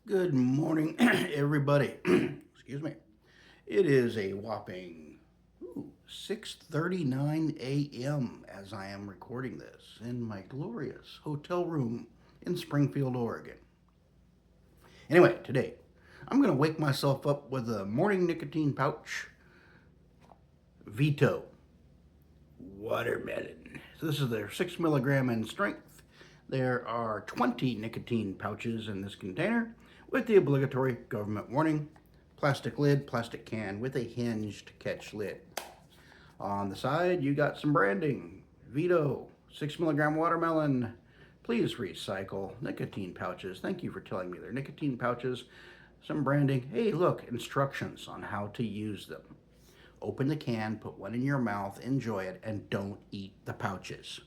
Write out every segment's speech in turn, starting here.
Good morning, everybody. Excuse me. It is a whopping 6:39 a.m. as I am recording this in my glorious hotel room in Springfield, Oregon. Anyway, today I'm going to wake myself up with a morning nicotine pouch, Vito watermelon. So this is their 6 milligram in strength. There are 20 nicotine pouches in this container with the obligatory government warning: plastic lid, plastic can with a hinged catch lid. On the side, you got some branding: Vito, 6 milligram watermelon. Please recycle nicotine pouches. Thank you for telling me they're nicotine pouches. Some branding. Hey, look, instructions on how to use them. Open the can, put one in your mouth, enjoy it, and don't eat the pouches.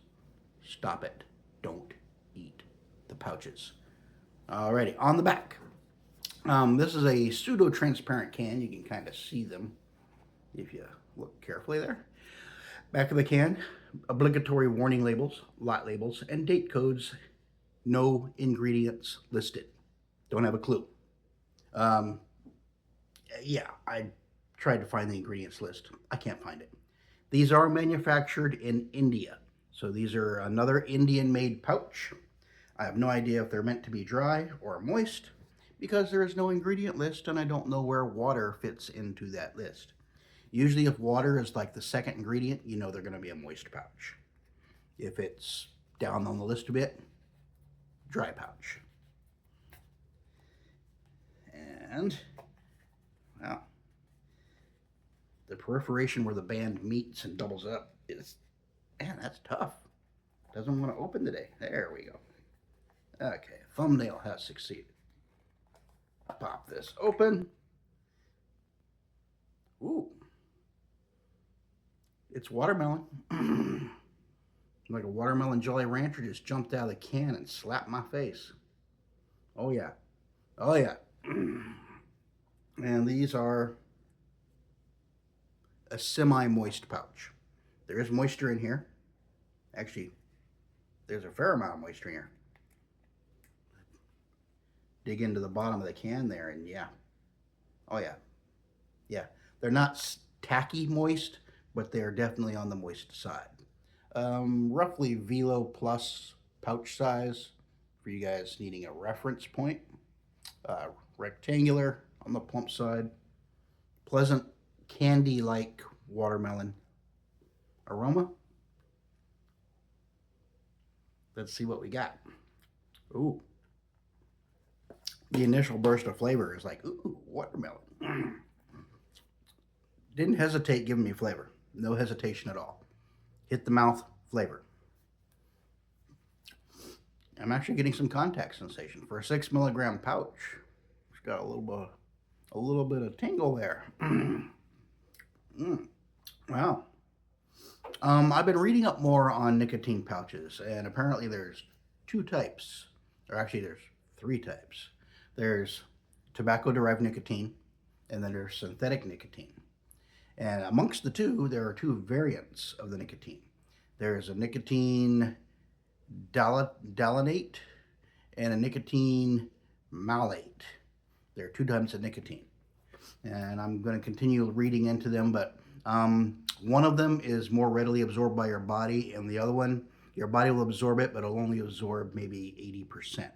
Stop it. Don't eat the pouches. Alrighty, on the back. This is a pseudo-transparent can. You can kind of see them if you look carefully there. Back of the can, obligatory warning labels, lot labels, and date codes. No ingredients listed. Don't have a clue. Um, yeah, I tried to find the ingredients list. I can't find it. These are manufactured in India. So these are another Indian made pouch. I have no idea if they're meant to be dry or moist because there is no ingredient list and I don't know where water fits into that list. Usually, if water is like the second ingredient, you know they're going to be a moist pouch. If it's down on the list a bit, dry pouch. And, well, the perforation where the band meets and doubles up is, man, that's tough. Doesn't want to open today. There we go. Okay, thumbnail has succeeded. Pop this open. Ooh, it's watermelon. Like a watermelon Jolly Rancher just jumped out of the can and slapped my face. Oh yeah, oh yeah. And these are a semi-moist pouch. There is moisture in here. Actually, there's a fair amount of moisture in here. Dig into the bottom of the can there, and yeah. Oh yeah, yeah. They're not tacky moist, but they're definitely on the moist side. Roughly Velo plus pouch size for you guys needing a reference point. Rectangular on the plump side. Pleasant candy-like watermelon aroma. Let's see what we got. Ooh. The initial burst of flavor is like, ooh, watermelon. Didn't hesitate giving me flavor. No hesitation at all. Hit the mouth, flavor. I'm actually getting some contact sensation for a 6 milligram pouch. It's got a little bit of tingle there. Wow. I've been reading up more on nicotine pouches, and apparently there's two types, or actually there's three types. There's tobacco-derived nicotine, and then there's synthetic nicotine. And amongst the two, there are two variants of the nicotine. There's a nicotine dalinate and a nicotine malate. There are two types of nicotine. And I'm going to continue reading into them, but one of them is more readily absorbed by your body, and the other one, your body will absorb it, but it'll only absorb maybe 80%.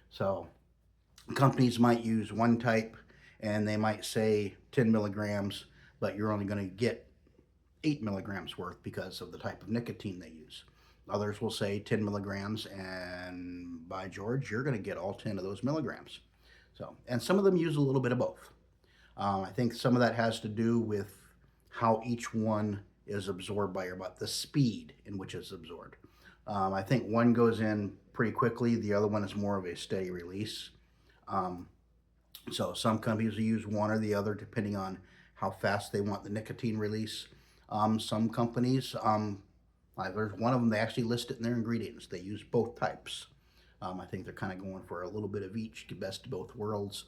So companies might use one type, and they might say 10 milligrams, but you're only going to get 8 milligrams worth because of the type of nicotine they use. Others will say 10 milligrams, and by George, you're going to get all 10 of those milligrams. So, and some of them use a little bit of both. I think some of that has to do with how each one is absorbed by your body, the speed in which it's absorbed. I think one goes in pretty quickly, the other one is more of a steady release. So some companies will use one or the other depending on how fast they want the nicotine release. Some companies, there's one of them, they actually list it in their ingredients. They use both types. I think they're kind of going for a little bit of each, best of both worlds.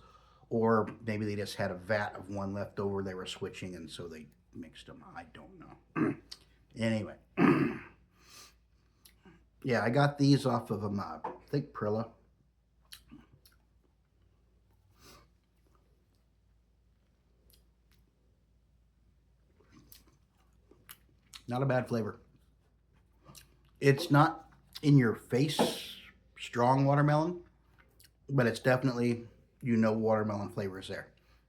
Or maybe they just had a vat of one left over, they were switching, and so they mixed them. I don't know. Anyway. Yeah, I got these off of I think Prilla. Not a bad flavor. It's not in your face strong watermelon, but it's definitely, watermelon flavor is there.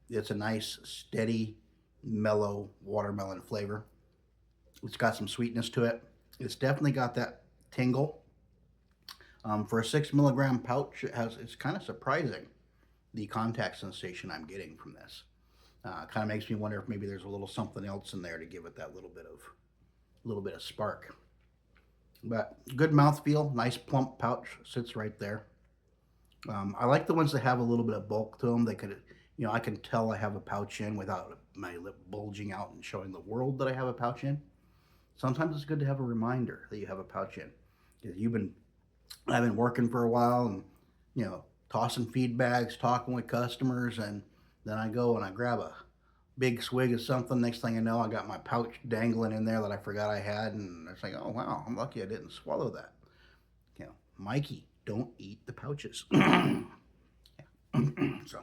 It's a nice, steady, mellow watermelon flavor. It's got some sweetness to it. It's definitely got that tingle. For a 6 milligram pouch, it's kind of surprising the contact sensation I'm getting from this. Kind of makes me wonder if maybe there's a little something else in there to give it that little bit of spark. But good mouthfeel, nice plump pouch, sits right there. I like the ones that have a little bit of bulk to them. I can tell I have a pouch in without my lip bulging out and showing the world that I have a pouch in. Sometimes it's good to have a reminder that you have a pouch in. Because I've been working for a while and, tossing feed bags, talking with customers, and then I go and I grab a big swig of something. Next thing I know, I got my pouch dangling in there that I forgot I had, and it's like, oh wow, I'm lucky I didn't swallow that. Mikey, don't eat the pouches. So,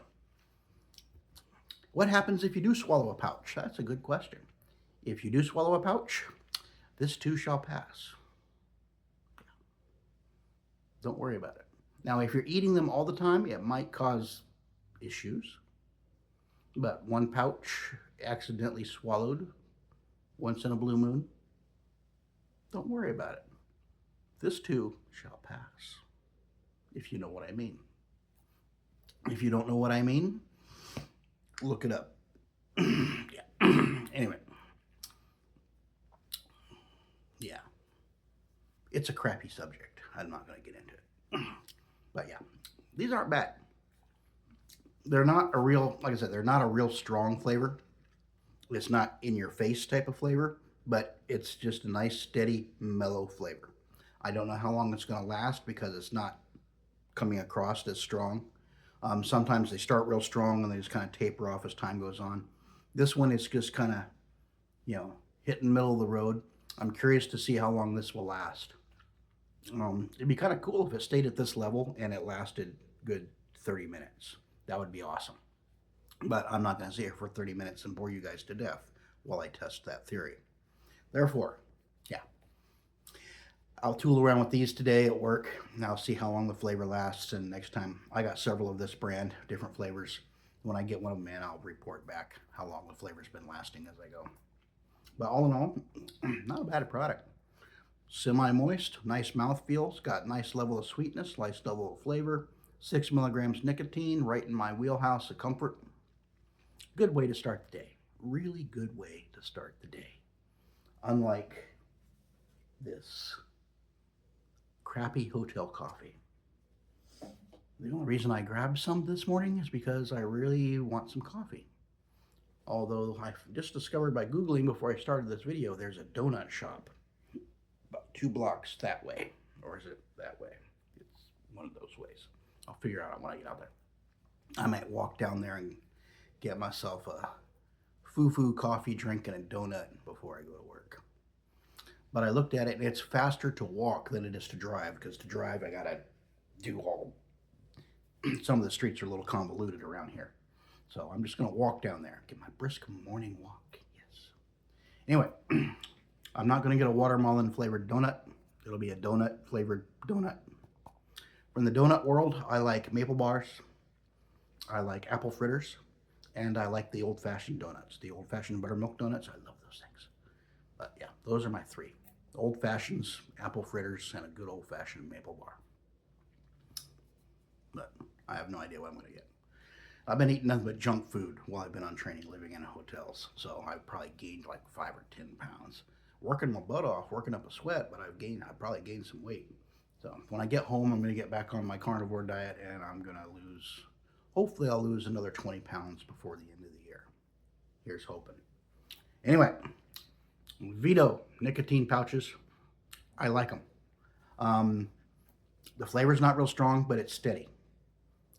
what happens if you do swallow a pouch? That's a good question. If you do swallow a pouch, this too shall pass. Don't worry about it. Now, if you're eating them all the time, it might cause issues. But one pouch accidentally swallowed once in a blue moon, don't worry about it. This too shall pass, if you know what I mean. If you don't know what I mean, look it up. Yeah. Anyway. Yeah. It's a crappy subject. I'm not going to get into it. But yeah, these aren't bad. They're not a real, like I said, they're not a real strong flavor. It's not in your face type of flavor, but it's just a nice, steady, mellow flavor. I don't know how long it's going to last because it's not coming across as strong. Sometimes they start real strong and they just kind of taper off as time goes on. This one is just kind of, hitting the middle of the road. I'm curious to see how long this will last. It'd be kind of cool if it stayed at this level and it lasted good 30 minutes. That would be awesome. But I'm not going to sit here for 30 minutes and bore you guys to death while I test that theory. Therefore, yeah, I'll tool around with these today at work, and I'll see how long the flavor lasts. And next time, I got several of this brand, different flavors. When I get one of them in, I'll report back how long the flavor's been lasting as I go. But all in all, not a bad product. Semi-moist, nice mouthfeel, it's got nice level of sweetness, nice level of flavor, 6 milligrams nicotine, right in my wheelhouse of comfort. Good way to start the day. Really good way to start the day. Unlike this crappy hotel coffee. The only reason I grabbed some this morning is because I really want some coffee. Although I just discovered by Googling before I started this video, there's a donut shop about 2 blocks that way. Or is it that way? It's one of those ways. I'll figure out when I get out there. I might walk down there and get myself a foo-foo coffee drink and a donut before I go to work. But I looked at it and it's faster to walk than it is to drive, because to drive I gotta do all, some of the streets are a little convoluted around here. So I'm just gonna walk down there, get my brisk morning walk, yes. Anyway, I'm not gonna get a watermelon flavored donut. It'll be a donut flavored donut. From the donut world, I like maple bars, I like apple fritters, and I like the old-fashioned donuts, the old-fashioned buttermilk donuts. I love those things. But yeah, those are my 3. Old fashions, apple fritters, and a good old-fashioned maple bar. But I have no idea what I'm going to get. I've been eating nothing but junk food while I've been on training, living in hotels. So I've probably gained like 5 or 10 pounds. Working my butt off, working up a sweat, but I've probably gained some weight. So when I get home, I'm going to get back on my carnivore diet, and I'm going to hopefully I'll lose another 20 pounds before the end of the year. Here's hoping. Anyway, Vito nicotine pouches. I like them. The flavor's not real strong, but it's steady.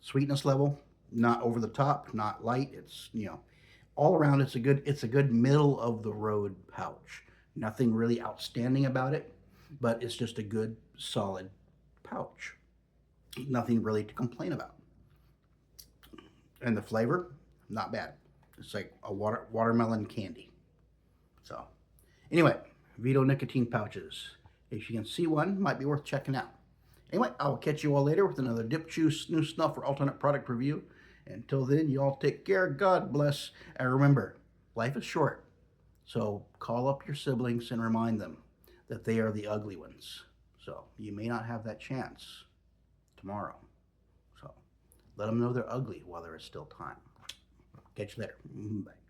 Sweetness level, not over the top, not light. It's, all around it's a good middle of the road pouch. Nothing really outstanding about it, but it's just a good solid pouch. Nothing really to complain about. And the flavor, not bad. It's like a watermelon candy. So, anyway, Vito nicotine pouches. If you can see one, might be worth checking out. Anyway, I will catch you all later with another Dip Juice new snuff or alternate product review. Until then, you all take care. God bless. And remember, life is short. So call up your siblings and remind them that they are the ugly ones. So you may not have that chance tomorrow. So let them know they're ugly while there is still time. Catch you later. Bye.